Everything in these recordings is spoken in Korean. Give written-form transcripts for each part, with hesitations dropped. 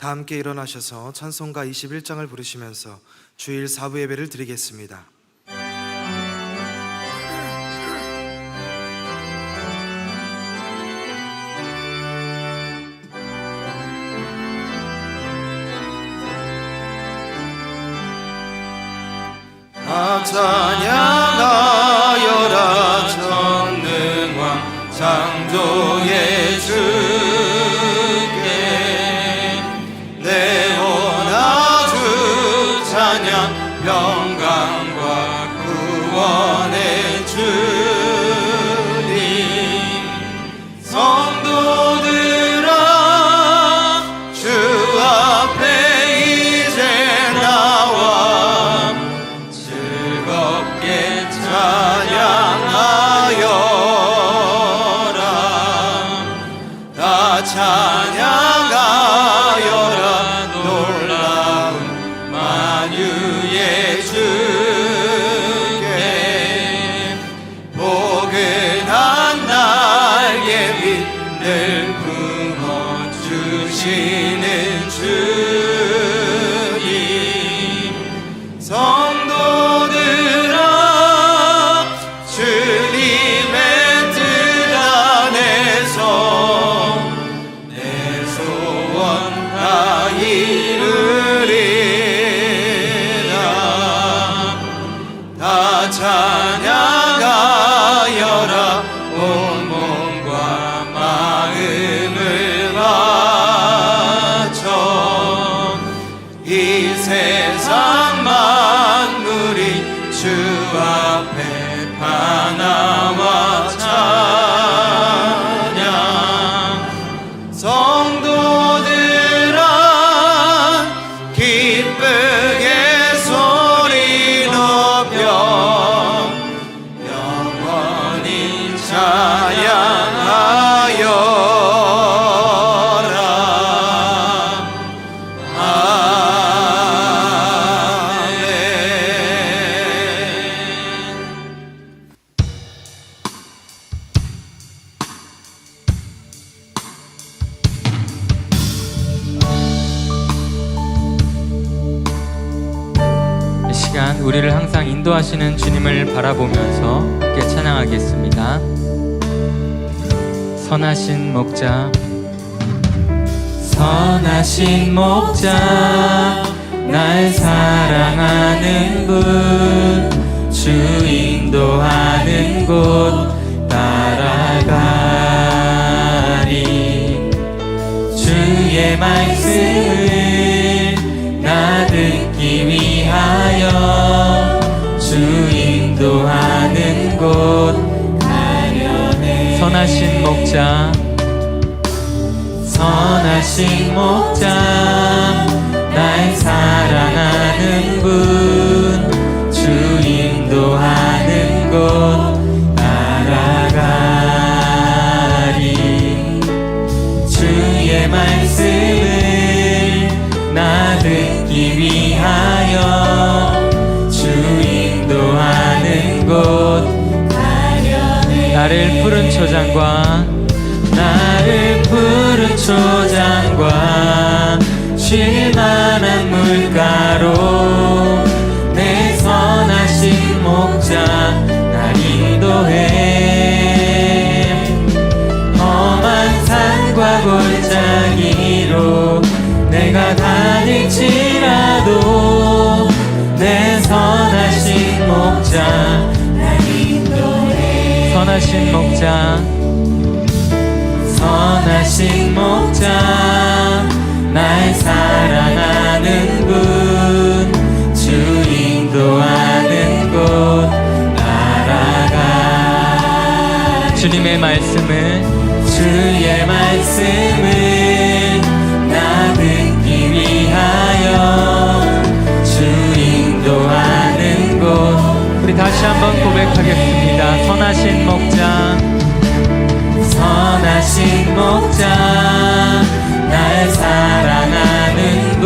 다 함께 일어나셔서 찬송가 21장을 부르시면서 주일 사부 예배를 드리겠습니다. 찬양하여라 전능왕 창조의 주께 내 원하주 찬양 평강과 구원의 주님 성도들아 주 앞에 이제 나와 즐겁게 찬양하여라 다 찬양하여라 놀라운 만유의 주께 포근한 날개 위 늘 품어주시는 주님 성도들아 주님의 뜻 안에서 내 소원 다 이루리라 다 찬양하여라 온 몸과 마음을 바쳐 이 세상 만물이 주 앞에 하나와 찬양 성도들아 기쁘게 소리 높여 영원히 찬양하여라 이 시간 우리를 항상 인도하시는 주님을 바라보면서 함께 찬양하겠습니다. 선하신 목자 선하신 목자 날 사랑하는 분 주 인도하는 곳 따라가리 주의 말씀을 나 듣기 위하여 주 인도하는 곳 가려네 선하신 목자 선하신 목자 날 사랑하는 분 주 인도하는 곳 따라가리 주의 말씀을 나 듣기 위하여 주 인도하는 곳 가려네 나를 푸른 초장과 나를 푸른 초장과 쉴만한 물가로 내 선하신 목자 날 인도해 험한 산과 골짜기로 내가 다닐지라도 내 선하신 목자 날 인도해 선하신 목자 선하신 목자 날 사랑하는 분 주 인도하는 곳 따라가 주님의 말씀을 주의 말씀을 나 듣기 위하여 주 인도하는 곳 우리 다시 한번 고백하겠습니다. 선하신 목자 선하신 목자 날 사랑하는 분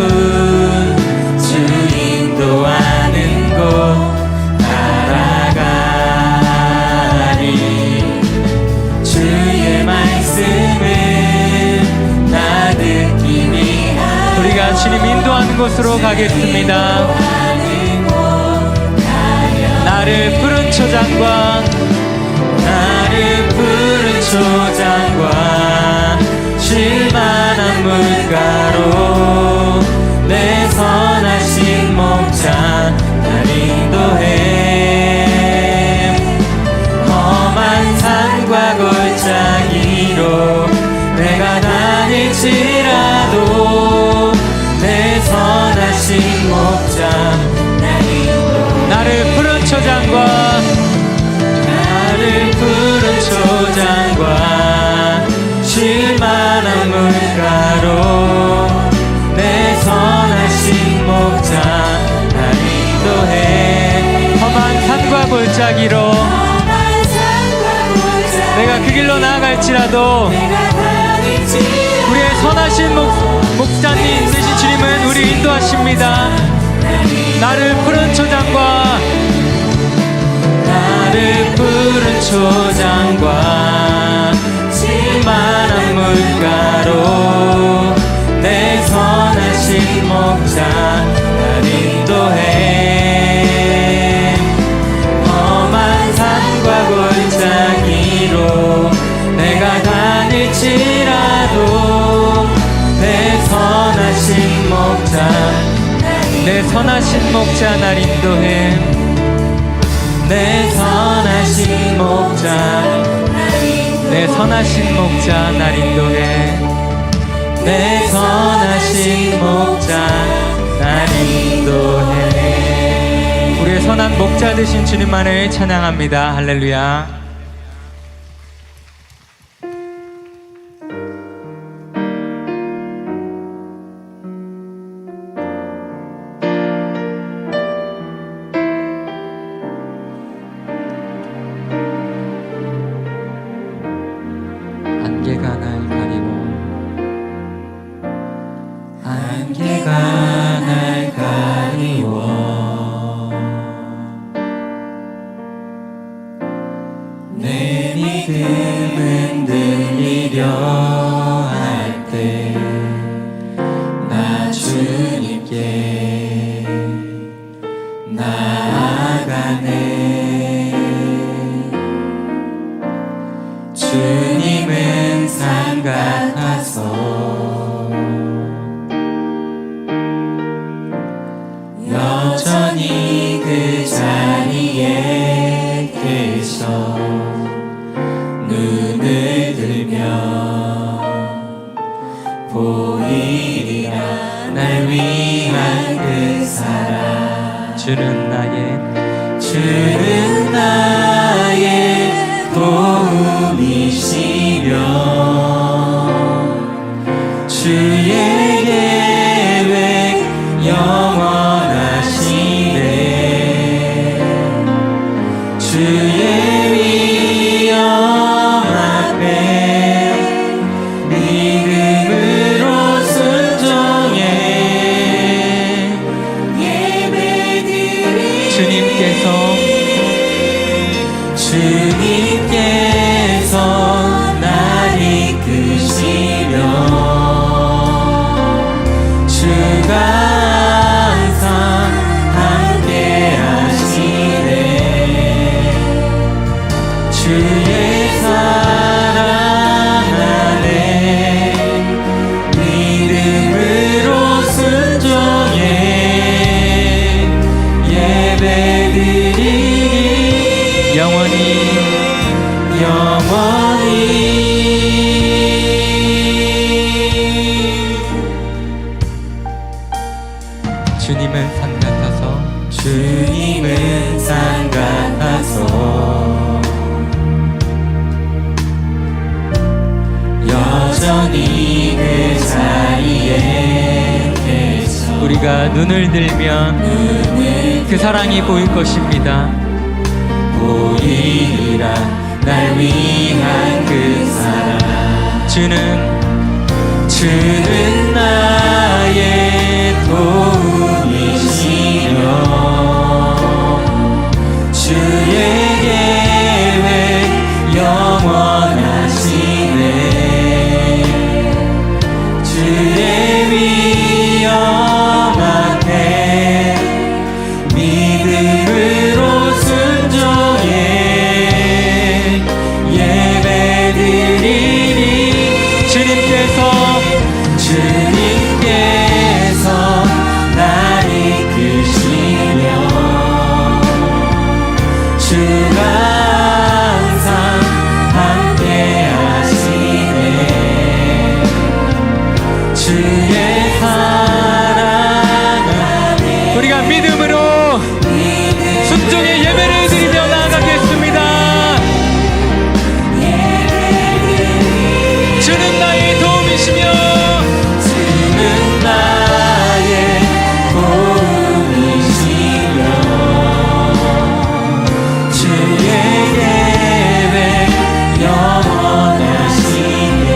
주 인도하는 곳 따라가리 주의 말씀을 나 듣기 위하여 주님 인도하는 곳으로 가겠습니다. 나를 푸른 초장과 나를 푸른 초장과 쉴만한 물가로 내 선하신 목자 날 인도해. 험한 산과 골짜기로 내가 다닐지라도 내 선하신 목자 나를 푸른 초장과 나를 푸른 초장과 쉴만한 물가로 내 선하신 목자 날 인도해. 험한 산과 골짜기로 내가 그 길로 나아갈지라도 우리의 선하신 목자님 되신 주님은 우리 인도하십니다. 나를 푸른 초장과 나를 푸른 초장과 쉴만한 물가로 내 선하신 목자 날 인도해. 험한 산과 골짜기로 내가 다닐지라도 내 선하신 목자 내 선하신 목자 날 인도해. 내 선하신 목자 내 선하신 목자 날 인도해. 내 선하신 목자 날 인도해. 우리의 선한 목자 되신 주님만을 찬양합니다. 할렐루야. 안개가 날 가리고 안개가 날 가리워 내 믿음은 흔들리려 할 때 나 주님께 나아가네. 주님은 산 같아서 여전히 그 자리에 계셔 눈을 들면 보이리라 날 위한 그 사랑. 주는 나의 도움이시며 주의 계획 영원하시네. 주의 위엄 앞에 믿음으로 순종해 예배드리. 주님께서 날 이끄시며 주가 항상 함께 하시네. 주의 사랑 안에 믿음으로 순종해 예배드리니 영원히 주님은 산 같아서 여전히 그 자리에 계셔. 우리가 눈을 들면 그 사랑이 보일 것입니다. 보이리라 날 위한 그 사랑. 주는 나의 도움이시며 주의 계획 영원하시네. 주의 위엄 사랑하네. 우리가 믿음으로 순종의 예배를 드리며 나아가겠습니다. 주는 나의 도움이시며 주는 나의 도움이시며 주의 계획 영원하시네.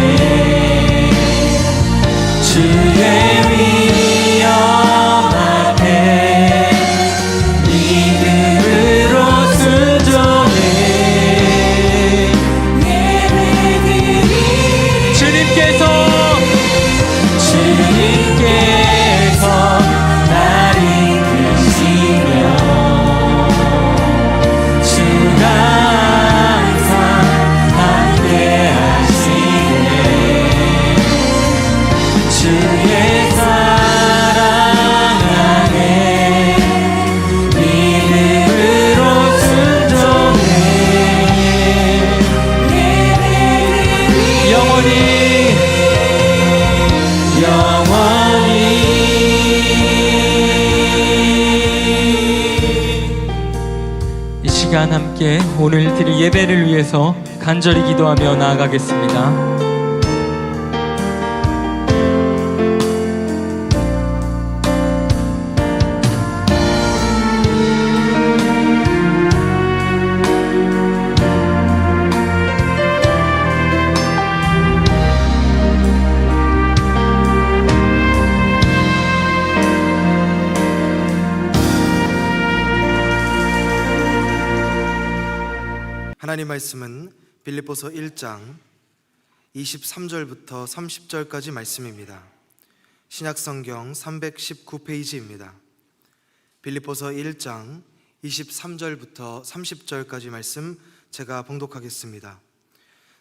주의 위엄 앞에 믿음으로 순종해. 주님께서 나를 이끄시며 주가 항상 함께하시네. 주의 사랑 안에 믿음으로 순종해. 영원히 이 시간 함께 오늘 드릴 예배를 위해서 간절히 기도하며 나아가겠습니다. 하나님 말씀은 빌립보서 1장 23절부터 30절까지 말씀입니다. 신약성경 319페이지입니다. 빌립보서 1장 23절부터 30절까지 말씀 제가 봉독하겠습니다.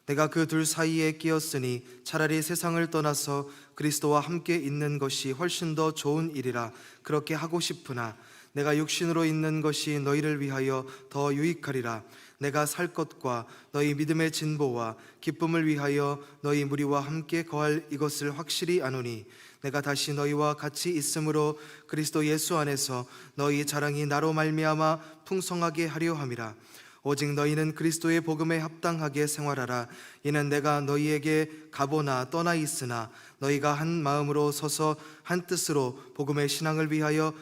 내가 그 둘 사이에 끼었으니 차라리 세상을 떠나서 그리스도와 함께 있는 것이 훨씬 더 좋은 일이라 그렇게 하고 싶으나 내가 육신으로 있는 것이 너희를 위하여 더 유익하리라. 내가 살 것과 너희 믿음의 진보와 기쁨을 위하여 너희 무리와 함께 거할 이것을 확실히 아노니 내가 다시 너희와 같이 있으므로 그리스도 예수 안에서 너희 자랑이 나로 말미암아 풍성하게 하려 함이라. 오직 너희는 그리스도의 복음에 합당하게 생활하라. 이는 내가 너희에게 가보나 떠나 있으나 너희가 한 마음으로 서서 한 뜻으로 복음의 신앙을 위하여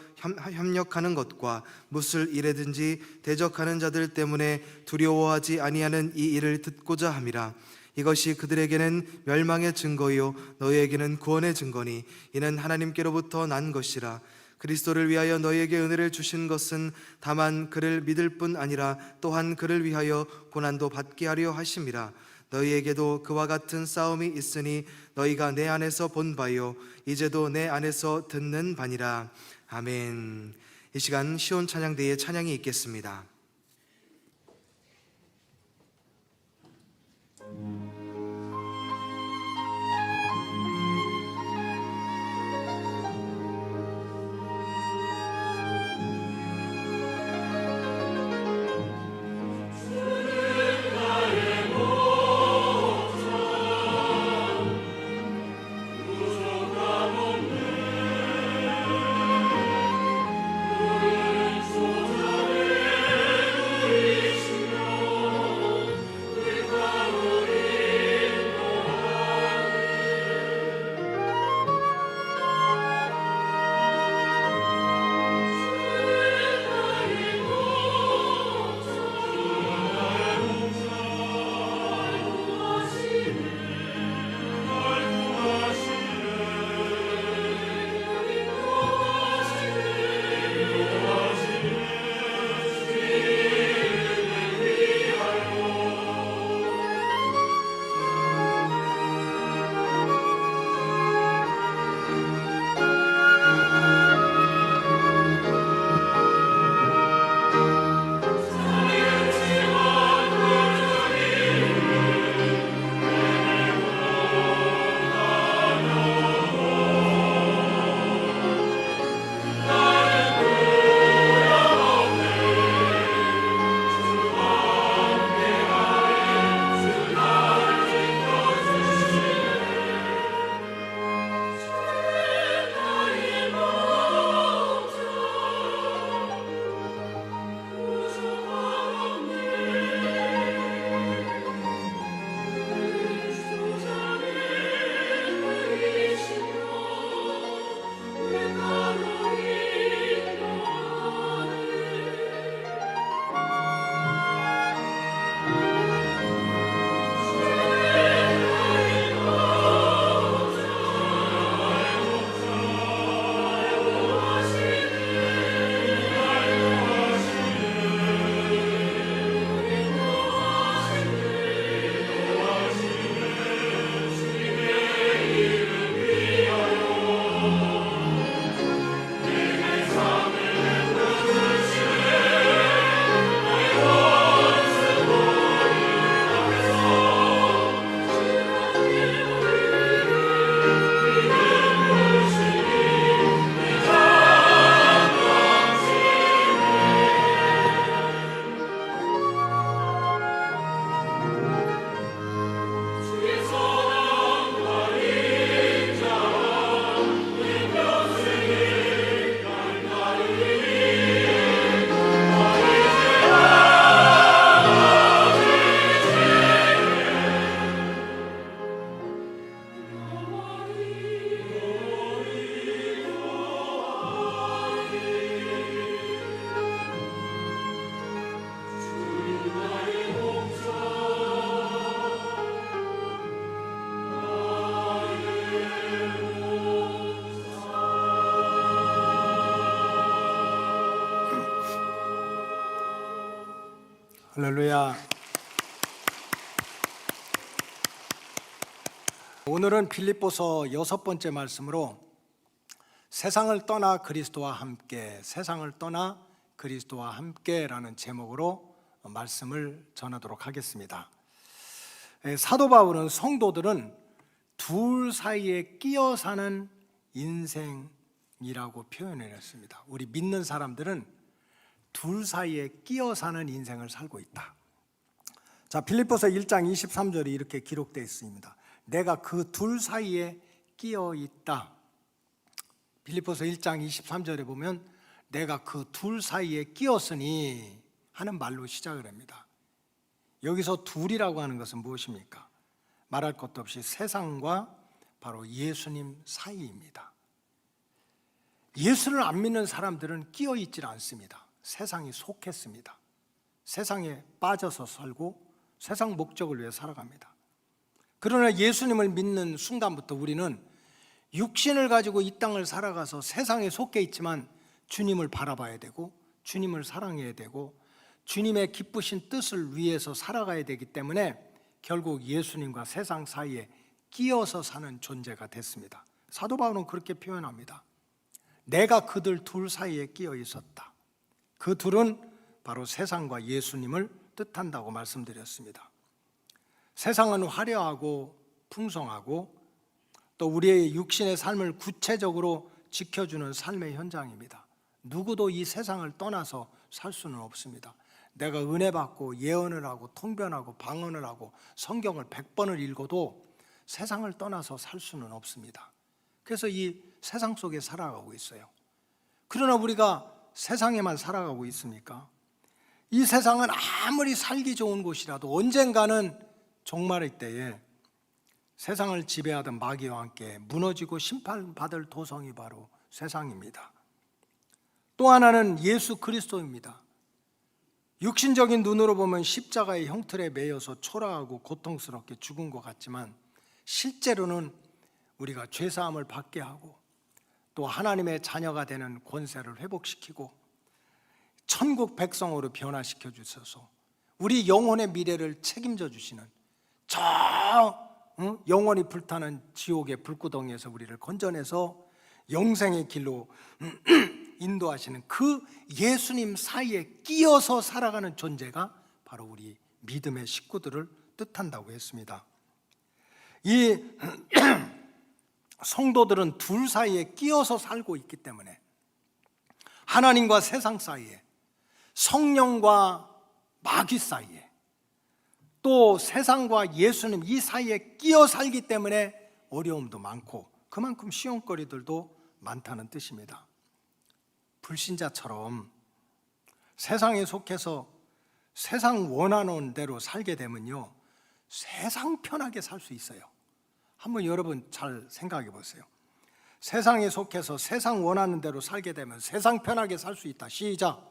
협력하는 것과 무슨 일에든지 대적하는 자들 때문에 두려워하지 아니하는 이 일을 듣고자 함이라. 이것이 그들에게는 멸망의 증거요 너희에게는 구원의 증거니 이는 하나님께로부터 난 것이라. 그리스도를 위하여 너희에게 은혜를 주신 것은 다만 그를 믿을 뿐 아니라 또한 그를 위하여 고난도 받게 하려 하심이라. 너희에게도 그와 같은 싸움이 있으니 너희가 내 안에서 본 바요 이제도 내 안에서 듣는 바니라. 아멘. 이 시간 시온 찬양대의 찬양이 있겠습니다. 할렐루야. 오늘은 빌립보서 6번째 말씀으로 세상을 떠나 그리스도와 함께, 세상을 떠나 그리스도와 함께라는 제목으로 말씀을 전하도록 하겠습니다. 사도 바울은 성도들은 둘 사이에 끼어 사는 인생이라고 표현을 했습니다. 우리 믿는 사람들은 둘 사이에 끼어 사는 인생을 살고 있다. 자, 빌립보서 1장 23절이 이렇게 기록되어 있습니다. 내가 그 둘 사이에 끼어 있다. 빌립보서 1장 23절에 보면 내가 그 둘 사이에 끼었으니 하는 말로 시작을 합니다. 여기서 둘이라고 하는 것은 무엇입니까? 말할 것도 없이 세상과 바로 예수님 사이입니다. 예수를 안 믿는 사람들은 끼어 있질 않습니다. 세상에 속했습니다. 세상에 빠져서 살고 세상 목적을 위해 살아갑니다. 그러나 예수님을 믿는 순간부터 우리는 육신을 가지고 이 땅을 살아가서 세상에 속해 있지만 주님을 바라봐야 되고 주님을 사랑해야 되고 주님의 기쁘신 뜻을 위해서 살아가야 되기 때문에 결국 예수님과 세상 사이에 끼어서 사는 존재가 됐습니다. 사도 바울은 그렇게 표현합니다. 내가 그들 둘 사이에 끼어 있었다. 그 둘은 바로 세상과 예수님을 뜻한다고 말씀드렸습니다. 세상은 화려하고 풍성하고 또 우리의 육신의 삶을 구체적으로 지켜주는 삶의 현장입니다. 누구도 이 세상을 떠나서 살 수는 없습니다. 내가 은혜 받고 예언을 하고 통변하고 방언을 하고 성경을 100번을 읽어도 세상을 떠나서 살 수는 없습니다. 그래서 이 세상 속에 살아가고 있어요. 그러나 우리가 세상에만 살아가고 있습니까? 이 세상은 아무리 살기 좋은 곳이라도 언젠가는 종말의 때에 세상을 지배하던 마귀와 함께 무너지고 심판받을 도성이 바로 세상입니다. 또 하나는 예수 그리스도입니다. 육신적인 눈으로 보면 십자가의 형틀에 매여서 초라하고 고통스럽게 죽은 것 같지만 실제로는 우리가 죄사함을 받게 하고 또 하나님의 자녀가 되는 권세를 회복시키고 천국 백성으로 변화시켜 주셔서 우리 영혼의 미래를 책임져 주시는 저 영원히 불타는 지옥의 불구덩이에서 우리를 건져내서 영생의 길로 인도하시는 그 예수님 사이에 끼어서 살아가는 존재가 바로 우리 믿음의 식구들을 뜻한다고 했습니다. 이 성도들은 둘 사이에 끼어서 살고 있기 때문에 하나님과 세상 사이에, 성령과 마귀 사이에, 또 세상과 예수님 이 사이에 끼어 살기 때문에 어려움도 많고 그만큼 시험거리들도 많다는 뜻입니다. 불신자처럼 세상에 속해서 세상 원하는 대로 살게 되면요, 세상 편하게 살 수 있어요. 한번 여러분 잘 생각해 보세요. 세상에 속해서 세상 원하는 대로 살게 되면 세상 편하게 살 수 있다. 시작.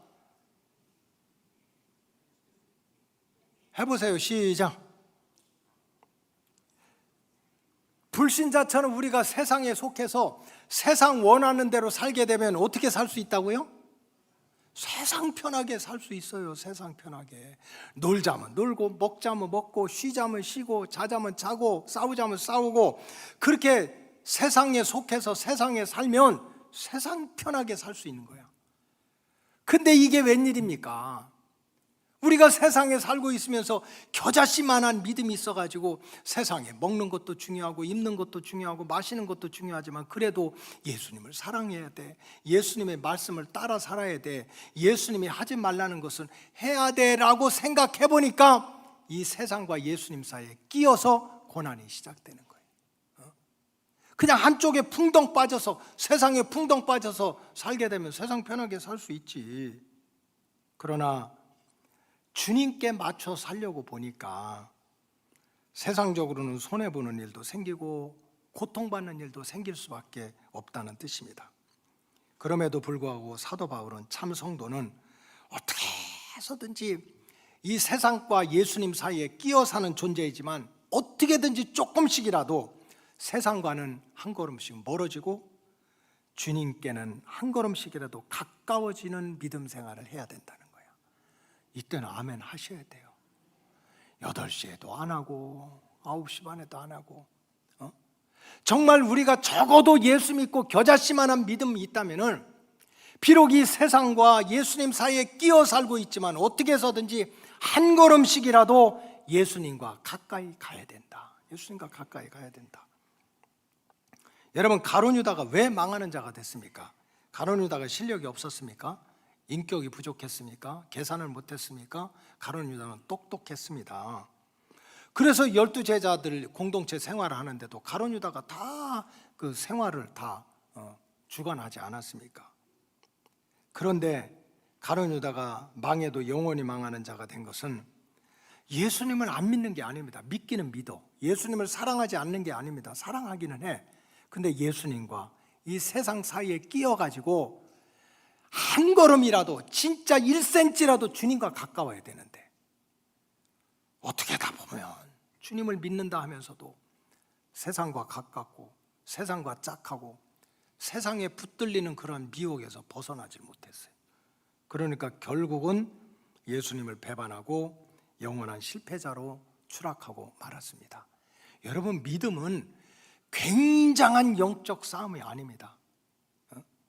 해보세요. 시작. 불신자처럼 우리가 세상에 속해서 세상 원하는 대로 살게 되면 어떻게 살 수 있다고요? 세상 편하게 살 수 있어요. 세상 편하게. 놀자면 놀고, 먹자면 먹고, 쉬자면 쉬고, 자자면 자고, 싸우자면 싸우고, 그렇게 세상에 속해서 세상에 살면 세상 편하게 살 수 있는 거야. 근데 이게 웬일입니까? 우리가 세상에 살고 있으면서 겨자씨만한 믿음이 있어가지고 세상에 먹는 것도 중요하고 입는 것도 중요하고 마시는 것도 중요하지만 그래도 예수님을 사랑해야 돼. 예수님의 말씀을 따라 살아야 돼. 예수님이 하지 말라는 것은 해야 돼라고 생각해 보니까 이 세상과 예수님 사이에 끼어서 고난이 시작되는 거예요. 그냥 한쪽에 풍덩 빠져서 세상에 풍덩 빠져서 살게 되면 세상 편하게 살 수 있지. 그러나 주님께 맞춰 살려고 보니까 세상적으로는 손해보는 일도 생기고 고통받는 일도 생길 수밖에 없다는 뜻입니다. 그럼에도 불구하고 사도 바울은 참 성도는 어떻게 해서든지 이 세상과 예수님 사이에 끼어 사는 존재이지만 어떻게든지 조금씩이라도 세상과는 한 걸음씩 멀어지고 주님께는 한 걸음씩이라도 가까워지는 믿음 생활을 해야 된다는 거예요. 이때는 아멘 하셔야 돼요. 8시에도 안 하고 9시 반에도 안 하고 정말 우리가 적어도 예수 믿고 겨자씨만한 믿음이 있다면 비록 이 세상과 예수님 사이에 끼어 살고 있지만 어떻게 해서든지 한 걸음씩이라도 예수님과 가까이 가야 된다. 예수님과 가까이 가야 된다. 여러분, 가룟 유다가 왜 망하는 자가 됐습니까? 가룟 유다가 실력이 없었습니까? 인격이 부족했습니까? 계산을 못했습니까? 가룟 유다는 똑똑했습니다. 그래서 12제자들 공동체 생활을 하는데도 가룟 유다가 다 그 생활을 다 주관하지 않았습니까? 그런데 가룟 유다가 망해도 영원히 망하는 자가 된 것은 예수님을 안 믿는 게 아닙니다. 믿기는 믿어. 예수님을 사랑하지 않는 게 아닙니다. 사랑하기는 해. 근데 예수님과 이 세상 사이에 끼어가지고 한 걸음이라도 진짜 1cm라도 주님과 가까워야 되는데 어떻게 하다 보면 주님을 믿는다 하면서도 세상과 가깝고 세상과 짝하고 세상에 붙들리는 그런 미혹에서 벗어나질 못했어요. 그러니까 결국은 예수님을 배반하고 영원한 실패자로 추락하고 말았습니다. 여러분, 믿음은 굉장한 영적 싸움이 아닙니다.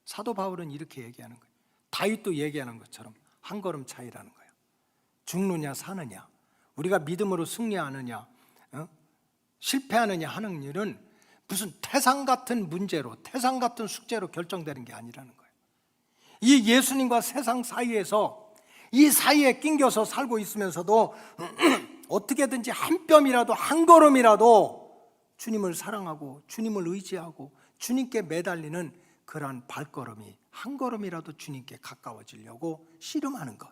사도 바울은 이렇게 얘기하는 거예요. 다윗도 얘기하는 것처럼 한 걸음 차이라는 거예요. 죽느냐 사느냐, 우리가 믿음으로 승리하느냐 실패하느냐 하는 일은 무슨 태산 같은 문제로, 태산 같은 숙제로 결정되는 게 아니라는 거예요. 이 예수님과 세상 사이에서 이 사이에 낑겨서 살고 있으면서도 어떻게든지 한 뼘이라도 한 걸음이라도 주님을 사랑하고 주님을 의지하고 주님께 매달리는 그러한 발걸음이 한 걸음이라도 주님께 가까워지려고 씨름하는 것,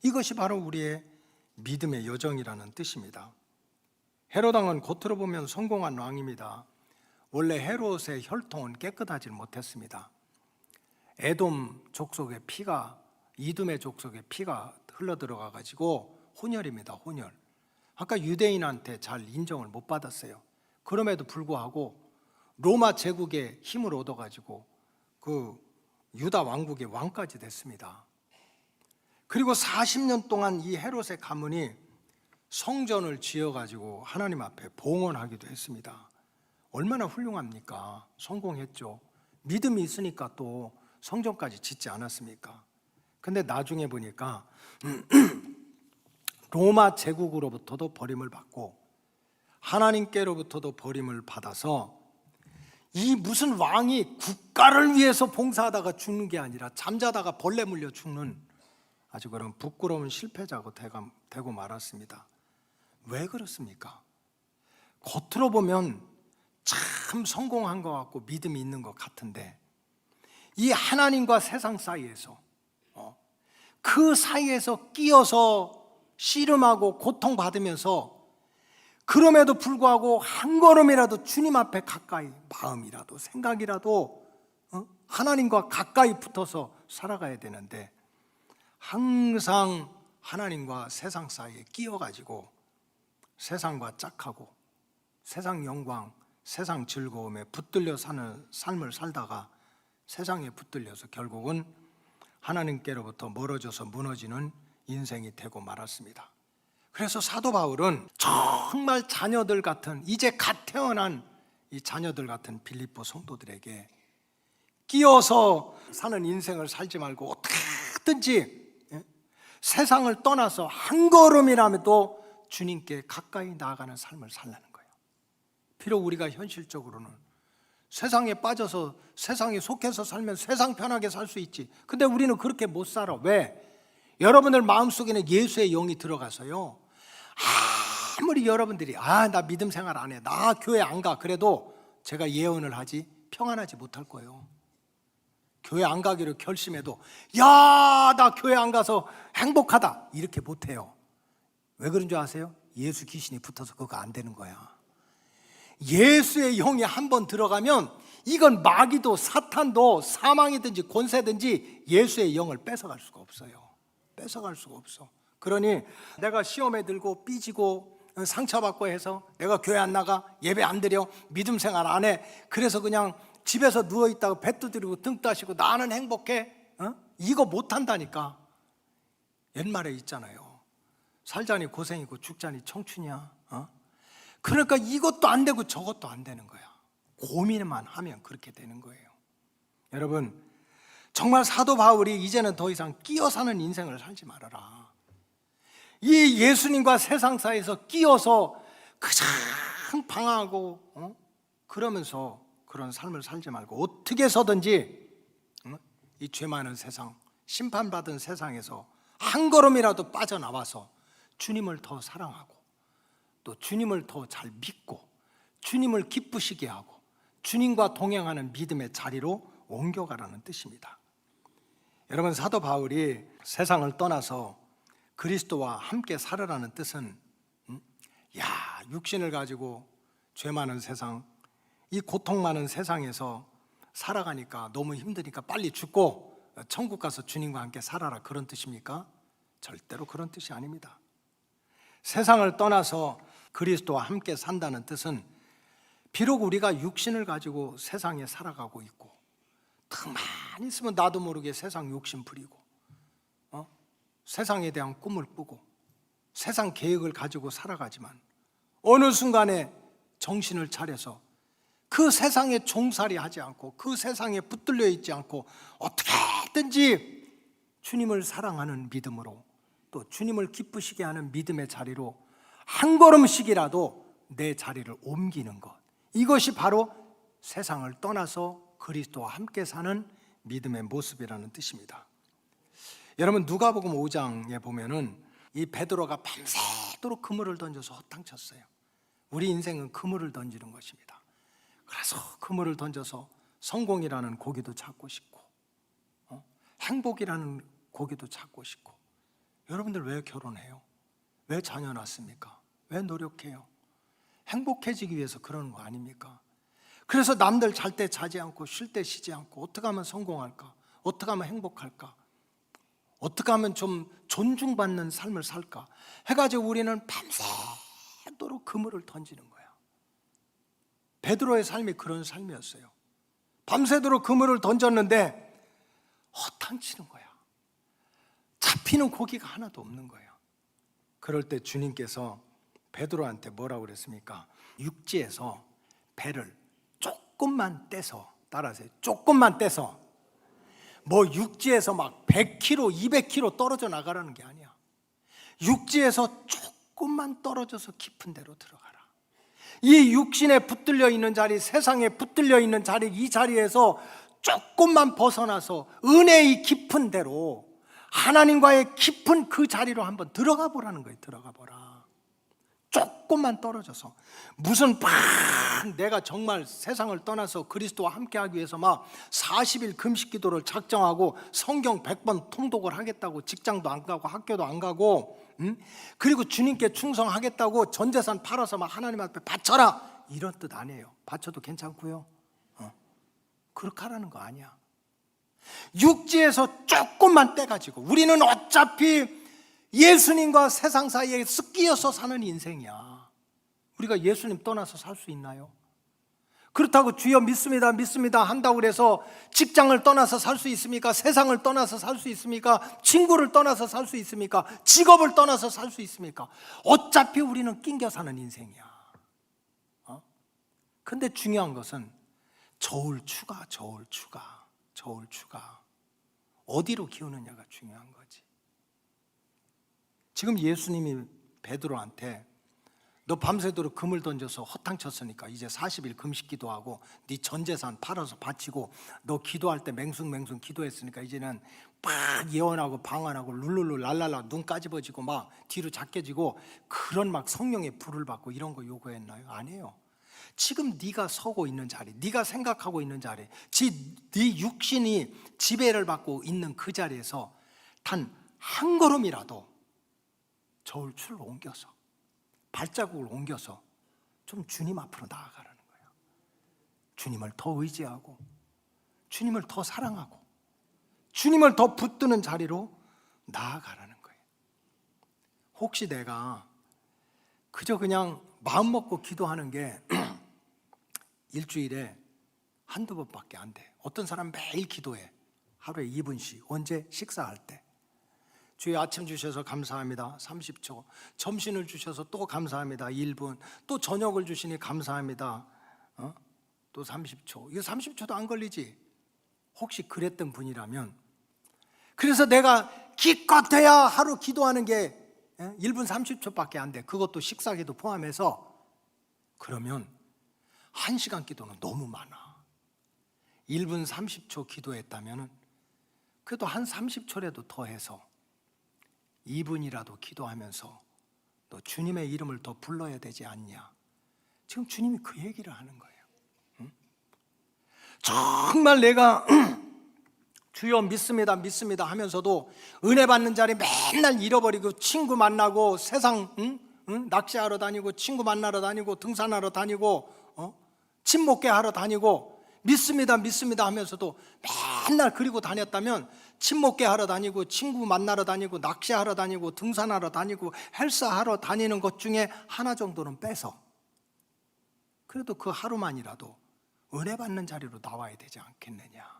이것이 바로 우리의 믿음의 여정이라는 뜻입니다. 헤롯 왕은 겉으로 보면 성공한 왕입니다. 원래 헤롯의 혈통은 깨끗하지 못했습니다. 에돔 족속의 피가, 이둠의 족속의 피가 흘러들어가 가지고 혼혈입니다. 혼혈. 아까 유대인한테 잘 인정을 못 받았어요. 그럼에도 불구하고 로마 제국의 힘을 얻어가지고 그 유다 왕국의 왕까지 됐습니다. 그리고 40년 동안 이 헤롯의 가문이 성전을 지어가지고 하나님 앞에 봉헌하기도 했습니다. 얼마나 훌륭합니까? 성공했죠. 믿음이 있으니까 또 성전까지 짓지 않았습니까? 근데 나중에 보니까 로마 제국으로부터도 버림을 받고 하나님께로부터도 버림을 받아서 이 무슨 왕이 국가를 위해서 봉사하다가 죽는 게 아니라 잠자다가 벌레 물려 죽는 아주 그런 부끄러운 실패자가 되고 말았습니다. 왜 그렇습니까? 겉으로 보면 참 성공한 것 같고 믿음이 있는 것 같은데 이 하나님과 세상 사이에서 그 사이에서 끼어서 씨름하고 고통받으면서 그럼에도 불구하고 한 걸음이라도 주님 앞에 가까이, 마음이라도 생각이라도 하나님과 가까이 붙어서 살아가야 되는데, 항상 하나님과 세상 사이에 끼어가지고 세상과 짝하고 세상 영광, 세상 즐거움에 붙들려 사는 삶을 살다가 세상에 붙들려서 결국은 하나님께로부터 멀어져서 무너지는 인생이 되고 말았습니다. 그래서 사도 바울은 정말 자녀들 같은, 이제 갓 태어난 이 자녀들 같은 빌립보 성도들에게 끼어서 사는 인생을 살지 말고 어떻게든지 세상을 떠나서 한 걸음이라도 주님께 가까이 나아가는 삶을 살라는 거예요. 비록 우리가 현실적으로는 세상에 빠져서 세상에 속해서 살면 세상 편하게 살 수 있지. 근데 우리는 그렇게 못 살아. 왜? 여러분들 마음속에는 예수의 영이 들어가서요, 아무리 여러분들이 나 믿음 생활 안 해, 나 교회 안 가, 그래도 제가 예언을 하지 평안하지 못할 거예요. 교회 안 가기로 결심해도 나 교회 안 가서 행복하다 이렇게 못해요. 왜 그런 줄 아세요? 예수 귀신이 붙어서 그거 안 되는 거야. 예수의 영이 한번 들어가면 이건 마귀도 사탄도 사망이든지 권세든지 예수의 영을 뺏어갈 수가 없어요. 뺏어갈 수가 없어. 그러니 내가 시험에 들고 삐지고 상처받고 해서 내가 교회 안 나가, 예배 안 드려, 믿음 생활 안 해, 그래서 그냥 집에서 누워있다가 배 두드리고 등 따시고 나는 행복해, 이거 못한다니까. 옛말에 있잖아요, 살자니 고생이고 죽자니 청춘이야. 그러니까 이것도 안 되고 저것도 안 되는 거야. 고민만 하면 그렇게 되는 거예요. 여러분, 정말 사도 바울이 이제는 더 이상 끼어 사는 인생을 살지 말아라. 이 예수님과 세상 사이에서 끼어서 가장 방황하고 그러면서 그런 삶을 살지 말고 어떻게 해서든지 이 죄 많은 세상, 심판받은 세상에서 한 걸음이라도 빠져나와서 주님을 더 사랑하고 또 주님을 더 잘 믿고 주님을 기쁘시게 하고 주님과 동행하는 믿음의 자리로 옮겨가라는 뜻입니다. 여러분, 사도 바울이 세상을 떠나서 그리스도와 함께 살으라는 뜻은 육신을 가지고 죄 많은 세상, 이 고통 많은 세상에서 살아가니까 너무 힘드니까 빨리 죽고 천국 가서 주님과 함께 살아라, 그런 뜻입니까? 절대로 그런 뜻이 아닙니다. 세상을 떠나서 그리스도와 함께 산다는 뜻은 비록 우리가 육신을 가지고 세상에 살아가고 있고 틈만 있으면 나도 모르게 세상 욕심 부리고 세상에 대한 꿈을 꾸고 세상 계획을 가지고 살아가지만 어느 순간에 정신을 차려서 그 세상에 종살이 하지 않고 그 세상에 붙들려 있지 않고 어떻게든지 주님을 사랑하는 믿음으로 또 주님을 기쁘시게 하는 믿음의 자리로 한 걸음씩이라도 내 자리를 옮기는 것, 이것이 바로 세상을 떠나서 그리스도와 함께 사는 믿음의 모습이라는 뜻입니다. 여러분, 누가복음 5장에 보면은 이 베드로가 밤새도록 그물을 던져서 허탕쳤어요. 우리 인생은 그물을 던지는 것입니다. 그래서 그물을 던져서 성공이라는 고기도 찾고 싶고 행복이라는 고기도 찾고 싶고. 여러분들 왜 결혼해요? 왜 자녀 낳습니까? 왜 노력해요? 행복해지기 위해서 그러는 거 아닙니까? 그래서 남들 잘 때 자지 않고 쉴 때 쉬지 않고 어떻게 하면 성공할까? 어떻게 하면 행복할까? 어떻게 하면 좀 존중받는 삶을 살까? 해가지고 우리는 밤새도록 그물을 던지는 거야. 베드로의 삶이 그런 삶이었어요. 밤새도록 그물을 던졌는데 허탕치는 거야. 잡히는 고기가 하나도 없는 거예요. 그럴 때 주님께서 베드로한테 뭐라고 그랬습니까? 육지에서 배를 조금만 떼서, 따라하세요, 조금만 떼서, 뭐 육지에서 막 100km, 200km 떨어져 나가라는 게 아니야. 육지에서 조금만 떨어져서 깊은 데로 들어가라. 이 육신에 붙들려 있는 자리, 세상에 붙들려 있는 자리, 이 자리에서 조금만 벗어나서 은혜의 깊은 데로, 하나님과의 깊은 그 자리로 한번 들어가 보라는 거예요. 들어가 보라. 조금만 떨어져서 무슨 막 내가 정말 세상을 떠나서 그리스도와 함께하기 위해서 막 40일 금식 기도를 작정하고 성경 100번 통독을 하겠다고 직장도 안 가고 학교도 안 가고 그리고 주님께 충성하겠다고 전 재산 팔아서 막 하나님 앞에 바쳐라 이런 뜻 아니에요. 바쳐도 괜찮고요. 그렇게 하라는 거 아니야. 육지에서 조금만 떼가지고 우리는 어차피 예수님과 세상 사이에 섞여서 사는 인생이야. 우리가 예수님 떠나서 살 수 있나요? 그렇다고 주여 믿습니다 믿습니다 한다고 그래서 직장을 떠나서 살 수 있습니까? 세상을 떠나서 살 수 있습니까? 친구를 떠나서 살 수 있습니까? 직업을 떠나서 살 수 있습니까? 어차피 우리는 낑겨 사는 인생이야. 근데 중요한 것은 저울 추가 어디로 키우느냐가 중요한 거지. 지금 예수님이 베드로한테 너 밤새도록 금을 던져서 허탕쳤으니까 이제 40일 금식 기도하고 네 전 재산 팔아서 바치고 너 기도할 때 맹숭맹숭 기도했으니까 이제는 막 예언하고 방언하고 룰룰루 랄랄라 눈 까집어지고 막 뒤로 작게지고 그런 막 성령의 불을 받고 이런 거 요구했나요? 아니에요. 지금 네가 서고 있는 자리, 네가 생각하고 있는 자리, 네 육신이 지배를 받고 있는 그 자리에서 단 한 걸음이라도 저울추를 옮겨서 발자국을 옮겨서 좀 주님 앞으로 나아가라는 거예요. 주님을 더 의지하고 주님을 더 사랑하고 주님을 더 붙드는 자리로 나아가라는 거예요. 혹시 내가 그저 그냥 마음 먹고 기도하는 게 일주일에 한두 번밖에 안 돼. 어떤 사람 매일 기도해. 하루에 2분씩. 언제? 식사할 때. 주의 아침 주셔서 감사합니다. 30초. 점심을 주셔서 또 감사합니다. 1분. 또 저녁을 주시니 감사합니다. 또 30초. 이거 30초도 안 걸리지? 혹시 그랬던 분이라면, 그래서 내가 기껏해야 하루 기도하는 게 1분 30초밖에 안 돼. 그것도 식사기도 포함해서. 그러면 1시간 기도는 너무 많아. 1분 30초 기도했다면 그래도 한 30초라도 더 해서 2분이라도 기도하면서 너 주님의 이름을 더 불러야 되지 않냐. 지금 주님이 그 얘기를 하는 거예요. 응? 정말 내가 주여 믿습니다 믿습니다 하면서도 은혜 받는 자리 맨날 잃어버리고 친구 만나고 세상 낚시하러 다니고 친구 만나러 다니고 등산하러 다니고 침 먹게 하러 다니고 믿습니다 믿습니다 하면서도 맨날 그리고 다녔다면 침 먹게 하러 다니고 친구 만나러 다니고 낚시하러 다니고 등산하러 다니고 헬스하러 다니는 것 중에 하나 정도는 빼서 그래도 그 하루만이라도 은혜 받는 자리로 나와야 되지 않겠느냐.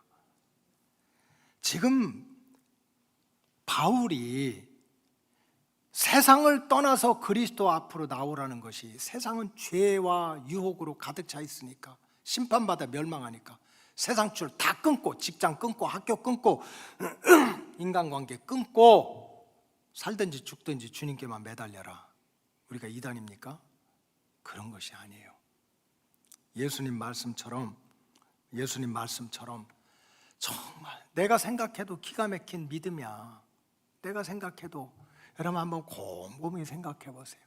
지금 바울이 세상을 떠나서 그리스도 앞으로 나오라는 것이, 세상은 죄와 유혹으로 가득 차 있으니까 심판받아 멸망하니까 세상 줄 다 끊고 직장 끊고 학교 끊고 인간관계 끊고 살든지 죽든지 주님께만 매달려라. 우리가 이단입니까? 그런 것이 아니에요. 예수님 말씀처럼 정말 내가 생각해도 기가 막힌 믿음이야. 내가 생각해도 여러분 한번 곰곰이 생각해 보세요.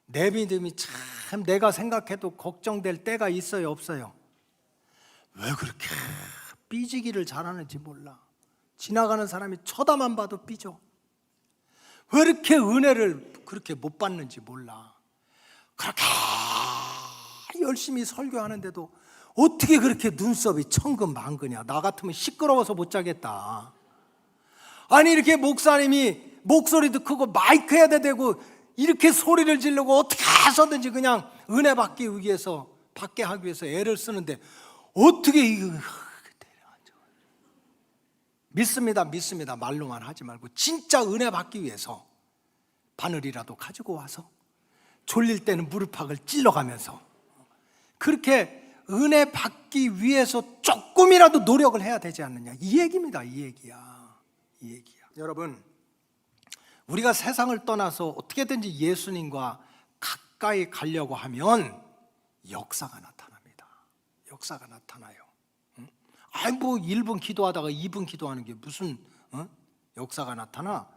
내 믿음이 참 내가 생각해도 걱정될 때가 있어요, 없어요? 왜 그렇게 삐지기를 잘하는지 몰라. 지나가는 사람이 쳐다만 봐도 삐져. 왜 이렇게 은혜를 그렇게 못 받는지 몰라. 그렇게 열심히 설교하는데도 어떻게 그렇게 눈썹이 천근만근이야. 나 같으면 시끄러워서 못 자겠다. 아니 이렇게 목사님이 목소리도 크고 마이크에다 대고 이렇게 소리를 지르고 어떻게 해서든지 그냥 은혜 받기 위해서 받게 하기 위해서 애를 쓰는데 어떻게 이거 믿습니다 믿습니다 말로만 하지 말고 진짜 은혜 받기 위해서 바늘이라도 가지고 와서 졸릴 때는 무릎팍을 찔러가면서 그렇게 은혜 받기 위해서 조금이라도 노력을 해야 되지 않느냐. 이 얘기입니다. 이 얘기야. 여러분, 우리가 세상을 떠나서 어떻게든지 예수님과 가까이 가려고 하면 역사가 나타납니다. 역사가 나타나요. 아이 뭐 1분 기도하다가 2분 기도하는 게 무슨 역사가 나타나?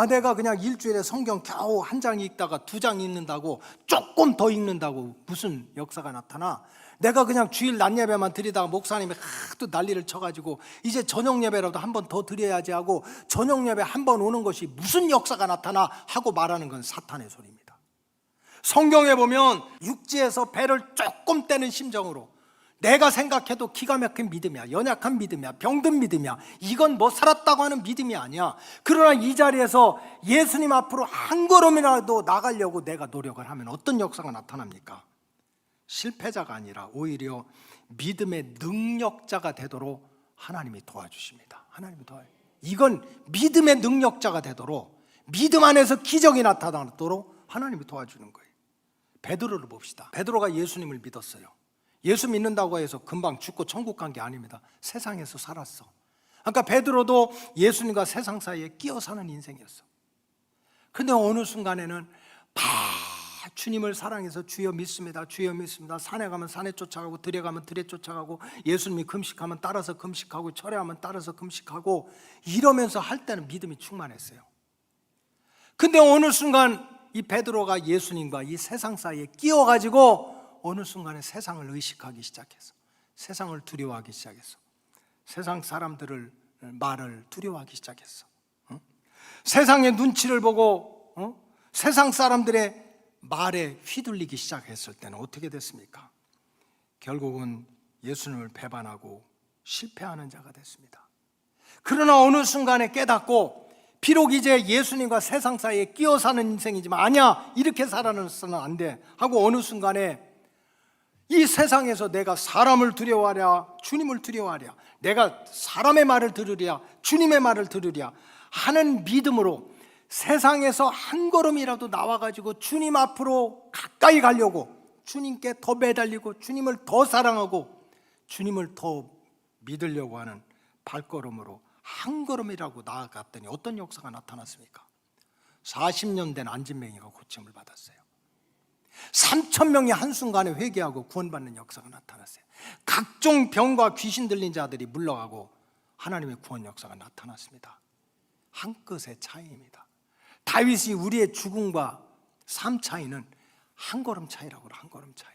내가 그냥 일주일에 성경 겨우 한 장 읽다가 2장 읽는다고, 조금 더 읽는다고 무슨 역사가 나타나? 내가 그냥 주일 낮 예배만 드리다가 목사님이 하도 난리를 쳐가지고 이제 저녁 예배라도 한 번 더 드려야지 하고 저녁 예배 한 번 오는 것이 무슨 역사가 나타나? 하고 말하는 건 사탄의 소리입니다. 성경에 보면 육지에서 배를 조금 떼는 심정으로, 내가 생각해도 기가 막힌 믿음이야, 연약한 믿음이야, 병든 믿음이야, 이건 뭐 살았다고 하는 믿음이 아니야. 그러나 이 자리에서 예수님 앞으로 한 걸음이라도 나가려고 내가 노력을 하면 어떤 역사가 나타납니까? 실패자가 아니라 오히려 믿음의 능력자가 되도록 하나님이 도와주십니다. 하나님이 도와요. 이건 믿음의 능력자가 되도록, 믿음 안에서 기적이 나타나도록 하나님이 도와주는 거예요. 베드로를 봅시다. 베드로가 예수님을 믿었어요. 예수 믿는다고 해서 금방 죽고 천국 간 게 아닙니다. 세상에서 살았어. 그러니까 베드로도 예수님과 세상 사이에 끼어 사는 인생이었어. 근데 어느 순간에는 주님을 사랑해서 주여 믿습니다, 주여 믿습니다, 산에 가면 산에 쫓아가고 들에 가면 들에 쫓아가고, 예수님이 금식하면 따라서 금식하고 철회하면 따라서 금식하고, 이러면서 할 때는 믿음이 충만했어요. 근데 어느 순간 이 베드로가 예수님과 이 세상 사이에 끼어가지고 어느 순간에 세상을 의식하기 시작했어. 세상을 두려워하기 시작했어. 세상 사람들을 말을 두려워하기 시작했어. 세상의 눈치를 보고 세상 사람들의 말에 휘둘리기 시작했을 때는 어떻게 됐습니까? 결국은 예수님을 배반하고 실패하는 자가 됐습니다. 그러나 어느 순간에 깨닫고, 비록 이제 예수님과 세상 사이에 끼어 사는 인생이지만 아니야, 이렇게 살아서는 안 돼 하고 어느 순간에 이 세상에서 내가 사람을 두려워하랴 주님을 두려워하랴, 내가 사람의 말을 들으랴 주님의 말을 들으랴 하는 믿음으로 세상에서 한 걸음이라도 나와가지고 주님 앞으로 가까이 가려고, 주님께 더 매달리고 주님을 더 사랑하고 주님을 더 믿으려고 하는 발걸음으로 한 걸음이라고 나아갔더니 어떤 역사가 나타났습니까? 40년 된 안진뱅이가 고침을 받았어요. 3,000명이 한순간에 회개하고 구원받는 역사가 나타났어요. 각종 병과 귀신 들린 자들이 물러가고 하나님의 구원 역사가 나타났습니다. 한 끗의 차이입니다. 다윗이 우리의 죽음과 삶 차이는 한 걸음 차이라고 그래. 한 걸음 차이.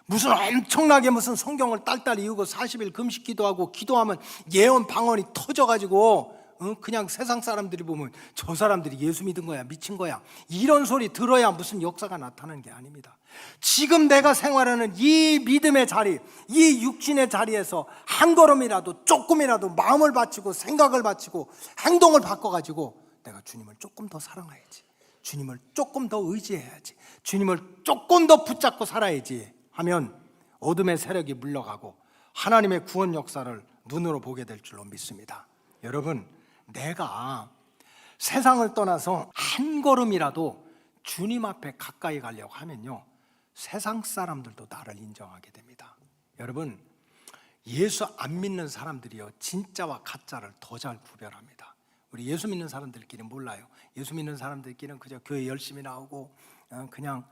무슨 엄청나게 무슨 성경을 딸딸 이우고 40일 금식 기도하고 기도하면 예언 방언이 터져가지고 그냥 세상 사람들이 보면 저 사람들이 예수 믿은 거야, 미친 거야, 이런 소리 들어야 무슨 역사가 나타나는 게 아닙니다. 지금 내가 생활하는 이 믿음의 자리, 이 육신의 자리에서 한 걸음이라도 조금이라도 마음을 바치고 생각을 바치고 행동을 바꿔가지고 내가 주님을 조금 더 사랑해야지, 주님을 조금 더 의지해야지, 주님을 조금 더 붙잡고 살아야지 하면 어둠의 세력이 물러가고 하나님의 구원 역사를 눈으로 보게 될 줄로 믿습니다. 여러분, 내가 세상을 떠나서 한 걸음이라도 주님 앞에 가까이 가려고 하면요, 세상 사람들도 나를 인정하게 됩니다. 여러분, 예수 안 믿는 사람들이요, 진짜와 가짜를 더 잘 구별합니다. 우리 예수 믿는 사람들끼리 몰라요. 예수 믿는 사람들끼리는 그저 교회 열심히 나오고 그냥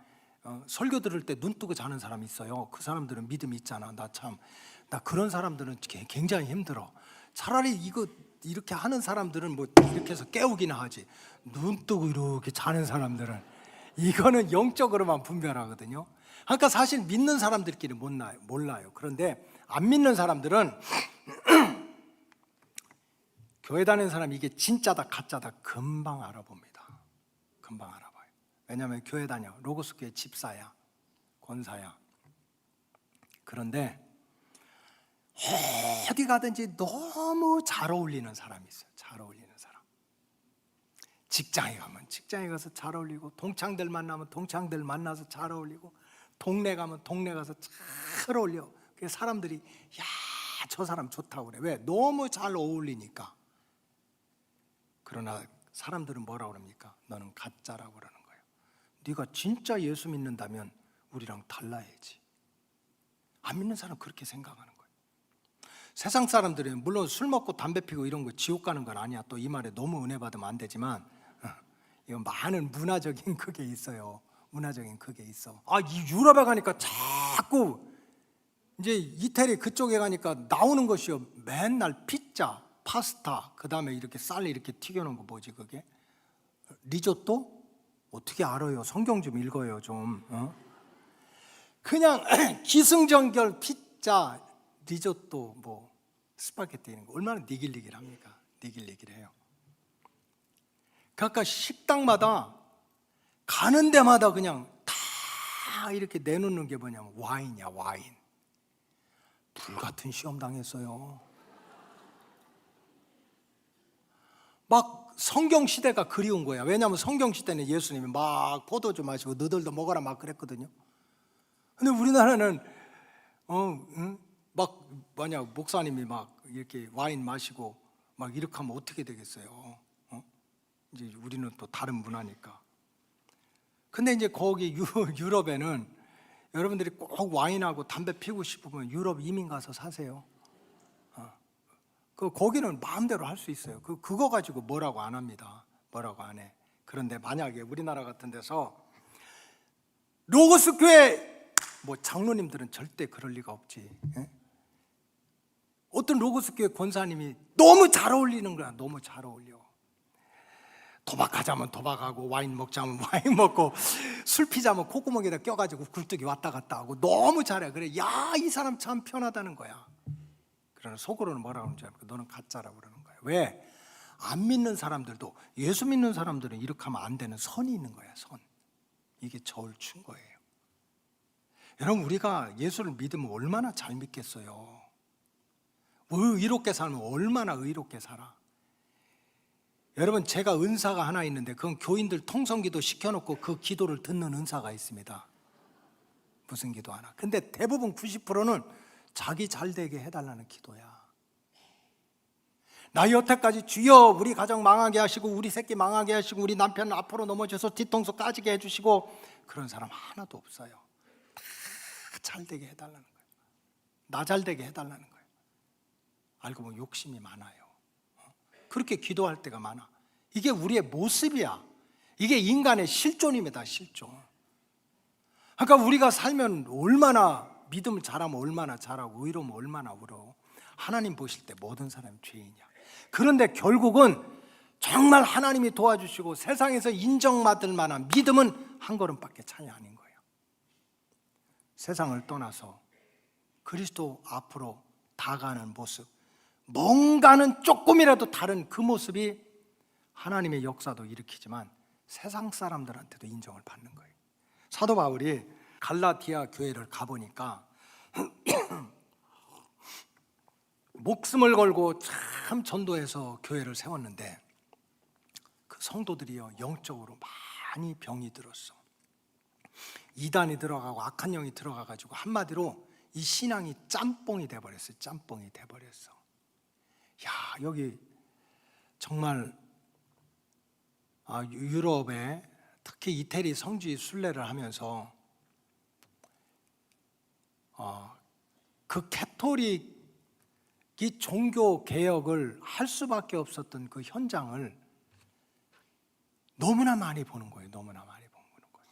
설교 들을 때 눈 뜨고 자는 사람이 있어요. 그 사람들은 믿음이 있잖아. 나 그런 사람들은 굉장히 힘들어. 차라리 이거 이렇게 하는 사람들은 뭐 이렇게 해서 깨우기나 하지, 눈 뜨고 이렇게 자는 사람들은 이거는 영적으로만 분별하거든요. 그러니까 사실 믿는 사람들끼리 몰라요. 그런데 안 믿는 사람들은 교회 다니는 사람 이게 진짜다 가짜다 금방 알아봅니다. 금방 알아봐요. 왜냐하면 교회 다녀. 로고스 교회 집사야, 권사야. 그런데 어디 가든지 너무 잘 어울리는 사람이 있어요. 잘 어울리는 사람. 직장에 가면 직장에 가서 잘 어울리고, 동창들 만나면 동창들 만나서 잘 어울리고, 동네 가면 동네 가서 잘 어울려. 그래서 사람들이 야, 저 사람 좋다고 그래. 왜? 너무 잘 어울리니까. 그러나 사람들은 뭐라고 그럽니까? 너는 가짜라고 그러는 거예요. 네가 진짜 예수 믿는다면 우리랑 달라야지. 안 믿는 사람은 그렇게 생각하는 거예요. 세상 사람들은 물론 술 먹고 담배 피고 이런 거 지옥 가는 건 아니야. 또 이 말에 너무 은혜 받으면 안 되지만 이건 많은 문화적인 그게 있어요. 문화적인 그게 있어. 이 유럽에 가니까 자꾸 이제 이태리 그쪽에 가니까 나오는 것이요, 맨날 피자, 파스타, 그 다음에 이렇게 쌀 이렇게 튀겨놓은 거 뭐지 그게? 리조또? 어떻게 알아요? 성경 좀 읽어요 좀. 그냥 기승전결 피자, 리조또, 뭐 스파게티 이런 거 얼마나 니길니길합니까? 니길니길해요. 그러니까 식당마다 가는 데마다 그냥 다 이렇게 내놓는 게 뭐냐면 와인이야, 와인. 불같은 시험 당했어요. 막 성경 시대가 그리운 거야. 왜냐하면 성경 시대는 예수님이 막 포도주 마시고 너들도 먹어라 막 그랬거든요. 근데 우리나라는 막 뭐냐 목사님이 막 이렇게 와인 마시고 막 이렇게 하면 어떻게 되겠어요? 이제 우리는 또 다른 문화니까. 근데 이제 거기 유럽에는 여러분들이 꼭 와인하고 담배 피우고 싶으면 유럽 이민 가서 사세요. 거기는 마음대로 할 수 있어요. 그거 가지고 뭐라고 안 합니다. 뭐라고 안 해. 그런데 만약에 우리나라 같은 데서 로고스 교회 뭐 장로님들은 절대 그럴 리가 없지. 예? 어떤 로고스 교회 권사님이 너무 잘 어울리는 거야. 너무 잘 어울려. 도박하자면 도박하고 와인 먹자면 와인 먹고 술 피자면 콧구멍에다 껴가지고 굴뚝이 왔다 갔다 하고 너무 잘해. 그래, 야, 이 사람 참 편하다는 거야. 그러나 속으로는 뭐라고 하는지 알고 너는 가짜라고 그러는 거야. 왜? 안 믿는 사람들도, 예수 믿는 사람들은 이렇게 하면 안 되는 선이 있는 거야. 선. 이게 저울 춘 거예요. 여러분, 우리가 예수를 믿으면 얼마나 잘 믿겠어요. 의롭게 살면 얼마나 의롭게 살아. 여러분, 제가 은사가 하나 있는데 그건 교인들 통성기도 시켜놓고 그 기도를 듣는 은사가 있습니다. 무슨 기도 하나. 근데 대부분 90%는 자기 잘되게 해달라는 기도야. 나 여태까지 주여 우리 가정 망하게 하시고 우리 새끼 망하게 하시고 우리 남편 앞으로 넘어져서 뒤통수 까지게 해주시고, 그런 사람 하나도 없어요. 다 잘되게 해달라는 거예요. 나 잘되게 해달라는 거예요. 알고 보면 욕심이 많아요. 그렇게 기도할 때가 많아. 이게 우리의 모습이야. 이게 인간의 실존입니다. 실존. 그러니까 우리가 살면 얼마나, 믿음을 잘하면 얼마나 잘하고 의로우면 얼마나 의로워. 하나님 보실 때 모든 사람이 죄인이야. 그런데 결국은 정말 하나님이 도와주시고 세상에서 인정받을 만한 믿음은 한 걸음밖에 차이 아닌 거예요. 세상을 떠나서 그리스도 앞으로 다가가는 모습, 뭔가는 조금이라도 다른 그 모습이 하나님의 역사도 일으키지만 세상 사람들한테도 인정을 받는 거예요. 사도 바울이 갈라디아 교회를 가보니까 목숨을 걸고 참 전도해서 교회를 세웠는데 그 성도들이요, 영적으로 많이 병이 들었어. 이단이 들어가고 악한 영이 들어가가지고 한마디로 이 신앙이 짬뽕이 돼버렸어요. 짬뽕이 돼버렸어. 야, 여기 정말 유럽에 특히 이태리 성지 순례를 하면서 그 캐토릭이 종교 개혁을 할 수밖에 없었던 그 현장을 너무나 많이 보는 거예요. 너무나 많이 보는 거예요.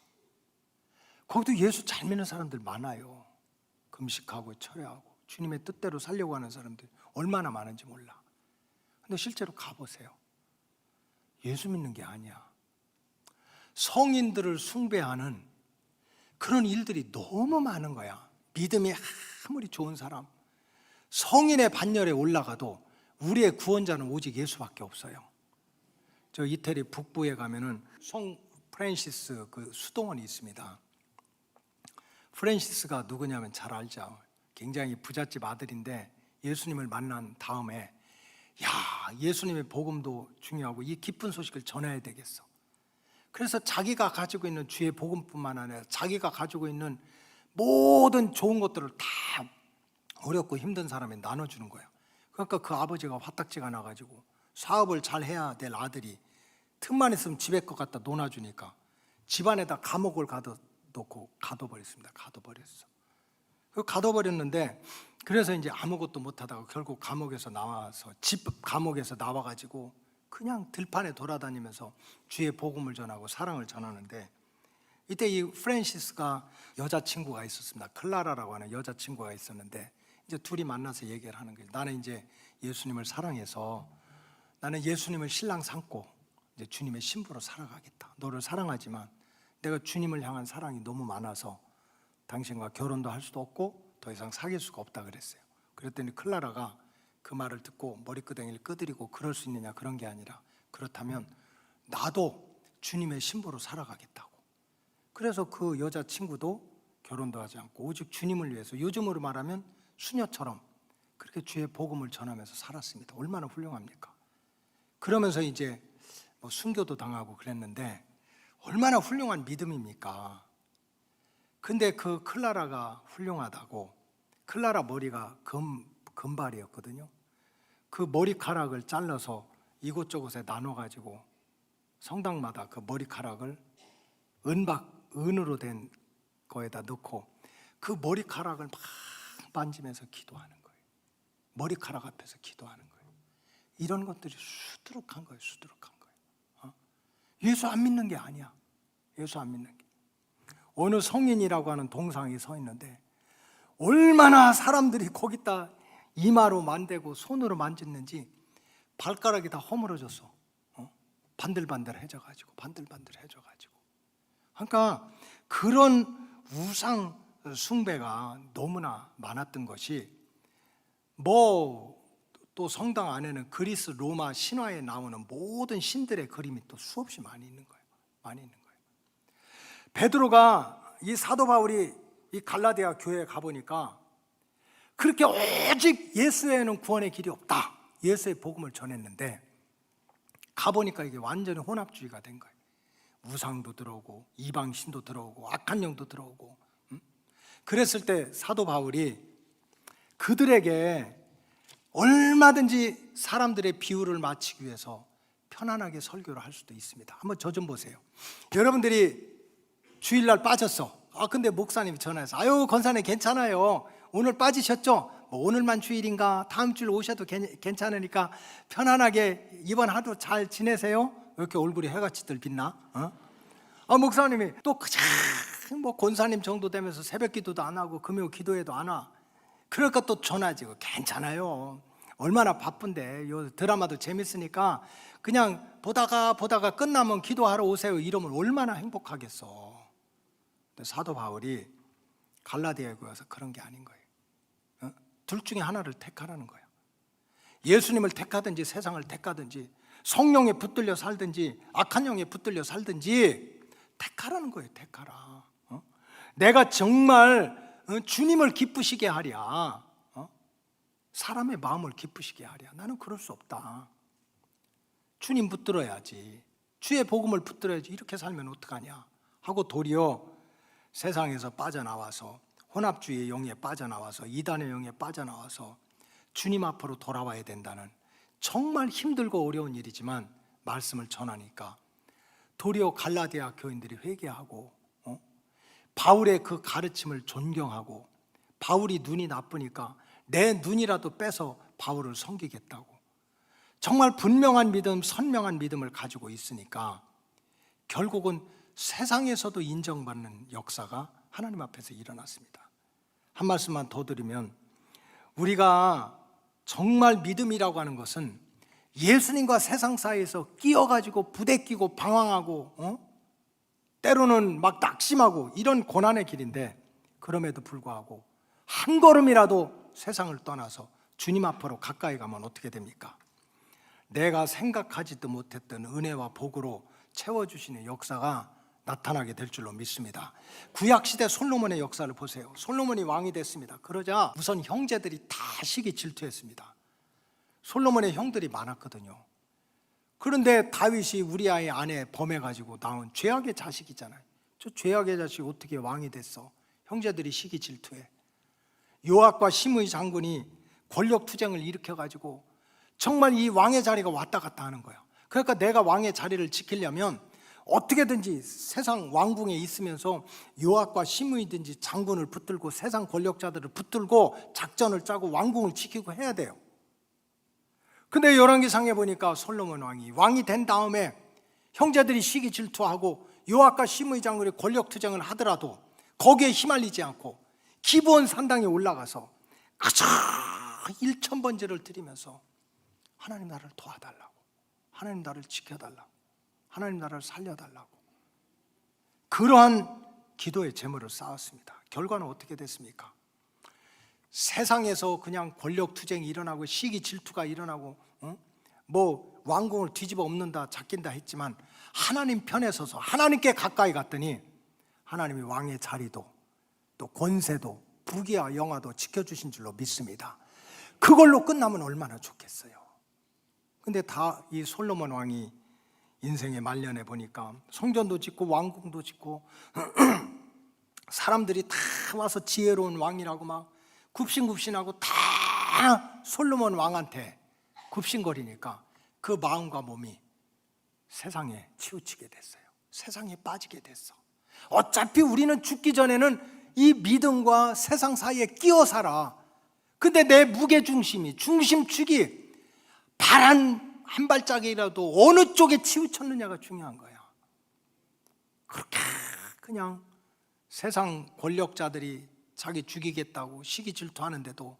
거기도 예수 잘 믿는 사람들 많아요. 금식하고 철회하고 주님의 뜻대로 살려고 하는 사람들 얼마나 많은지 몰라. 근데 실제로 가보세요. 예수 믿는 게 아니야. 성인들을 숭배하는 그런 일들이 너무 많은 거야. 믿음이 아무리 좋은 사람, 성인의 반열에 올라가도 우리의 구원자는 오직 예수밖에 없어요. 저 이태리 북부에 가면은 성 프란시스 그 수도원이 있습니다. 프란시스가 누구냐면 잘 알죠. 굉장히 부잣집 아들인데 예수님을 만난 다음에 예수님의 복음도 중요하고 이 기쁜 소식을 전해야 되겠어. 그래서 자기가 가지고 있는 주의 복음뿐만 아니라 자기가 가지고 있는 모든 좋은 것들을 다 어렵고 힘든 사람에 나눠주는 거야. 그러니까 그 아버지가 화딱지가 나가지고 사업을 잘 해야 될 아들이 틈만 있으면 집에 것 갖다 놓아주니까 집안에다 감옥을 가둬놓고 가둬버렸습니다. 가둬버렸어. 가둬버렸는데 그래서 이제 아무것도 못하다가 결국 감옥에서 나와서 감옥에서 나와가지고 그냥 들판에 돌아다니면서 주의 복음을 전하고 사랑을 전하는데, 이때 이 프란시스가 여자친구가 있었습니다. 클라라라고 하는 여자친구가 있었는데 이제 둘이 만나서 얘기를 하는 거예요. 나는 이제 예수님을 사랑해서 나는 예수님을 신랑 삼고 이제 주님의 신부로 살아가겠다. 너를 사랑하지만 내가 주님을 향한 사랑이 너무 많아서 당신과 결혼도 할 수도 없고 더 이상 사귈 수가 없다 그랬어요. 그랬더니 클라라가 그 말을 듣고 머리끄댕이를 끄드리고 그럴 수 있느냐, 그런 게 아니라 그렇다면 나도 주님의 신부로 살아가겠다고. 그래서 그 여자친구도 결혼도 하지 않고 오직 주님을 위해서, 요즘으로 말하면 수녀처럼 그렇게 주의 복음을 전하면서 살았습니다. 얼마나 훌륭합니까? 그러면서 이제 뭐 순교도 당하고 그랬는데 얼마나 훌륭한 믿음입니까? 근데 그 클라라가 훌륭하다고, 클라라 머리가 금발이었거든요. 그 머리카락을 잘라서 이곳저곳에 나눠가지고 성당마다 그 머리카락을 은으로 된 거에다 넣고 그 머리카락을 막 만지면서 기도하는 거예요. 머리카락 앞에서 기도하는 거예요. 이런 것들이 수두룩한 거예요. 수두룩한 거예요. 예수 안 믿는 게 아니야. 예수 안 믿는 게. 어느 성인이라고 하는 동상이 서 있는데 얼마나 사람들이 거기다 이마로 만대고 손으로 만졌는지 발가락이 다 허물어졌어. 반들반들해져가지고 반들반들해져가지고. 그러니까 그런 우상 숭배가 너무나 많았던 것이, 뭐 또 성당 안에는 그리스 로마 신화에 나오는 모든 신들의 그림이 또 수없이 많이 있는 거예요. 많이 있는 거예요. 베드로가, 이 사도 바울이 이 갈라디아 교회에 가보니까 그렇게 오직 예수 외에는 구원의 길이 없다, 예수의 복음을 전했는데 가보니까 이게 완전히 혼합주의가 된 거예요. 우상도 들어오고 이방신도 들어오고 악한 영도 들어오고. 그랬을 때 사도 바울이 그들에게 얼마든지 사람들의 비유를 맞추기 위해서 편안하게 설교를 할 수도 있습니다. 한번 저 좀 보세요. 여러분들이 주일날 빠졌어. 근데 목사님이 전화해서 아유 권사님 괜찮아요, 오늘 빠지셨죠? 뭐 오늘만 주일인가, 다음 주일 오셔도 괜찮으니까 편안하게 이번 하루 잘 지내세요. 왜 이렇게 얼굴이 해같이들 빛나? 목사님이 또 그냥 뭐 권사님 정도 되면서 새벽 기도도 안 하고 금요 기도회도 안 와. 그러니까 또 전화지. 괜찮아요, 얼마나 바쁜데 요 드라마도 재밌으니까 그냥 보다가 끝나면 기도하러 오세요. 이러면 얼마나 행복하겠어. 근데 사도 바울이 갈라디아에 와서 그런 게 아닌 거예요. 둘 중에 하나를 택하라는 거예요. 예수님을 택하든지 세상을 택하든지 성령에 붙들려 살든지 악한 영에 붙들려 살든지 택하라는 거예요. 택하라. 내가 정말 주님을 기쁘시게 하랴, 사람의 마음을 기쁘시게 하랴. 나는 그럴 수 없다. 주님 붙들어야지, 주의 복음을 붙들어야지. 이렇게 살면 어떡하냐 하고 도리어 세상에서 빠져나와서 혼합주의의 영에 빠져나와서 이단의 영에 빠져나와서 주님 앞으로 돌아와야 된다는, 정말 힘들고 어려운 일이지만 말씀을 전하니까 도리어 갈라디아 교인들이 회개하고 바울의 그 가르침을 존경하고, 바울이 눈이 나쁘니까 내 눈이라도 빼서 바울을 섬기겠다고 정말 분명한 믿음, 선명한 믿음을 가지고 있으니까 결국은 세상에서도 인정받는 역사가 하나님 앞에서 일어났습니다. 한 말씀만 더 드리면, 우리가 정말 믿음이라고 하는 것은 예수님과 세상 사이에서 끼어가지고 부대끼고 방황하고 때로는 막 낙심하고 이런 고난의 길인데, 그럼에도 불구하고 한 걸음이라도 세상을 떠나서 주님 앞으로 가까이 가면 어떻게 됩니까? 내가 생각하지도 못했던 은혜와 복으로 채워주시는 역사가 나타나게 될 줄로 믿습니다. 구약시대 솔로몬의 역사를 보세요. 솔로몬이 왕이 됐습니다. 그러자 우선 형제들이 다 시기 질투했습니다. 솔로몬의 형들이 많았거든요. 그런데 다윗이 우리아의 아내 범해가지고 낳은 죄악의 자식이잖아요. 저 죄악의 자식이 어떻게 왕이 됐어? 형제들이 시기 질투해. 요압과 시므이 장군이 권력 투쟁을 일으켜가지고 정말 이 왕의 자리가 왔다 갔다 하는 거야. 그러니까 내가 왕의 자리를 지키려면 어떻게든지 세상 왕궁에 있으면서 요압과 시므이든지 장군을 붙들고 세상 권력자들을 붙들고 작전을 짜고 왕궁을 지키고 해야 돼요. 근데 열왕기상에 보니까 솔로몬 왕이 된 다음에 형제들이 시기 질투하고 요압과 시므이 장군이 권력 투쟁을 하더라도 거기에 휘말리지 않고 기브온 산당에 올라가서 그저 1000번제를 드리면서 하나님 나를 도와달라고, 하나님 나를 지켜달라고 하나님 나라를 살려달라고. 그러한 기도의 제물을 쌓았습니다. 결과는 어떻게 됐습니까? 세상에서 그냥 권력 투쟁이 일어나고 시기 질투가 일어나고 뭐 왕궁을 뒤집어 엎는다 잡긴다 했지만 하나님 편에 서서 하나님께 가까이 갔더니 하나님이 왕의 자리도 또 권세도 부귀와 영화도 지켜주신 줄로 믿습니다. 그걸로 끝나면 얼마나 좋겠어요. 근데 다 이 솔로몬 왕이 인생의 말년에 보니까 성전도 짓고 왕궁도 짓고 사람들이 다 와서 지혜로운 왕이라고 막 굽신굽신하고 다 솔로몬 왕한테 굽신거리니까 그 마음과 몸이 세상에 치우치게 됐어요. 세상에 빠지게 됐어. 어차피 우리는 죽기 전에는 이 믿음과 세상 사이에 끼어 살아. 근데 내 무게중심이 중심축이 발 한 발짝이라도 어느 쪽에 치우쳤느냐가 중요한 거야. 그렇게 그냥 세상 권력자들이 자기 죽이겠다고 시기 질투하는데도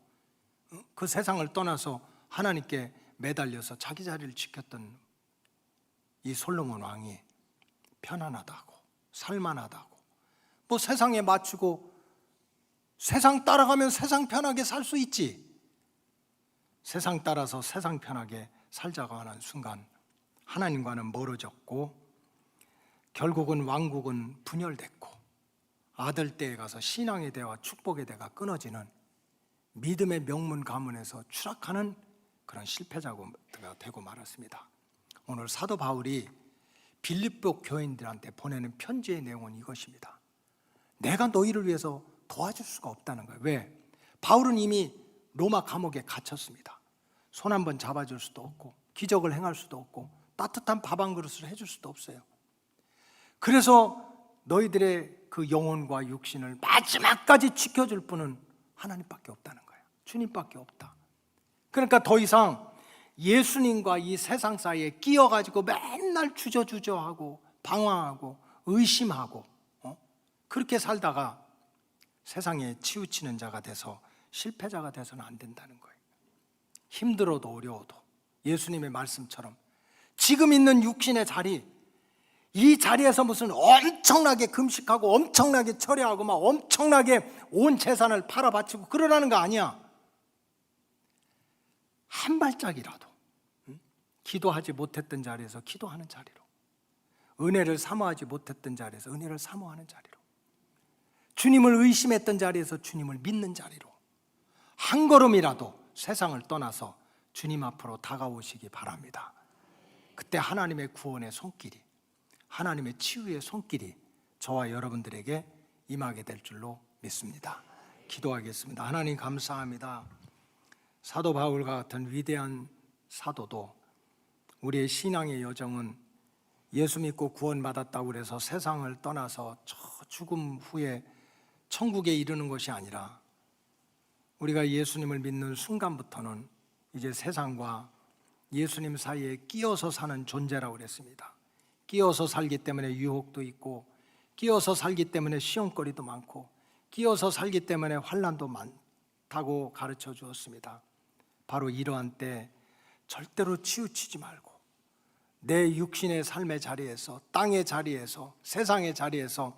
그 세상을 떠나서 하나님께 매달려서 자기 자리를 지켰던 이 솔로몬 왕이 편안하다고 살만하다고 뭐 세상에 맞추고 세상 따라가면 세상 편하게 살 수 있지. 세상 따라서 세상 편하게 살자고 하는 순간 하나님과는 멀어졌고 결국은 왕국은 분열됐고 아들 때에 가서 신앙의 대와 축복의 대가 끊어지는 믿음의 명문 가문에서 추락하는 그런 실패자가 되고 말았습니다. 오늘 사도 바울이 빌립보 교인들한테 보내는 편지의 내용은 이것입니다. 내가 너희를 위해서 도와줄 수가 없다는 거예요. 왜? 바울은 이미 로마 감옥에 갇혔습니다. 손 한번 잡아줄 수도 없고 기적을 행할 수도 없고 따뜻한 밥 한 그릇을 해줄 수도 없어요. 그래서 너희들의 그 영혼과 육신을 마지막까지 지켜줄 분은 하나님밖에 없다는 거예요. 주님밖에 없다. 그러니까 더 이상 예수님과 이 세상 사이에 끼어가지고 맨날 주저주저하고 방황하고 의심하고 그렇게 살다가 세상에 치우치는 자가 돼서 실패자가 돼서는 안 된다는 거예요. 힘들어도 어려워도 예수님의 말씀처럼 지금 있는 육신의 자리, 이 자리에서 무슨 엄청나게 금식하고 엄청나게 철회하고 막 엄청나게 온 재산을 팔아 바치고 그러라는 거 아니야. 한 발짝이라도 기도하지 못했던 자리에서 기도하는 자리로, 은혜를 사모하지 못했던 자리에서 은혜를 사모하는 자리로, 주님을 의심했던 자리에서 주님을 믿는 자리로 한 걸음이라도 세상을 떠나서 주님 앞으로 다가오시기 바랍니다. 그때 하나님의 구원의 손길이, 하나님의 치유의 손길이 저와 여러분들에게 임하게 될 줄로 믿습니다. 기도하겠습니다. 하나님 감사합니다. 사도 바울과 같은 위대한 사도도 우리의 신앙의 여정은 예수 믿고 구원받았다고 해서 세상을 떠나서 저 죽음 후에 천국에 이르는 것이 아니라 우리가 예수님을 믿는 순간부터는 이제 세상과 예수님 사이에 끼어서 사는 존재라고 그랬습니다. 끼어서 살기 때문에 유혹도 있고, 끼어서 살기 때문에 시험거리도 많고, 끼어서 살기 때문에 환난도 많다고 가르쳐 주었습니다. 바로 이러한 때 절대로 치우치지 말고 내 육신의 삶의 자리에서, 땅의 자리에서, 세상의 자리에서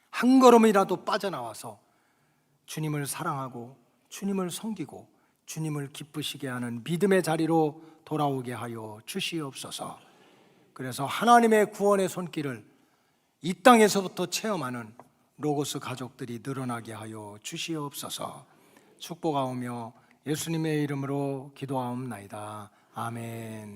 한 걸음이라도 빠져나와서 주님을 사랑하고 주님을 섬기고 주님을 기쁘시게 하는 믿음의 자리로 돌아오게 하여 주시옵소서. 그래서 하나님의 구원의 손길을 이 땅에서부터 체험하는 로고스 가족들이 늘어나게 하여 주시옵소서. 축복하오며 예수님의 이름으로 기도하옵나이다. 아멘.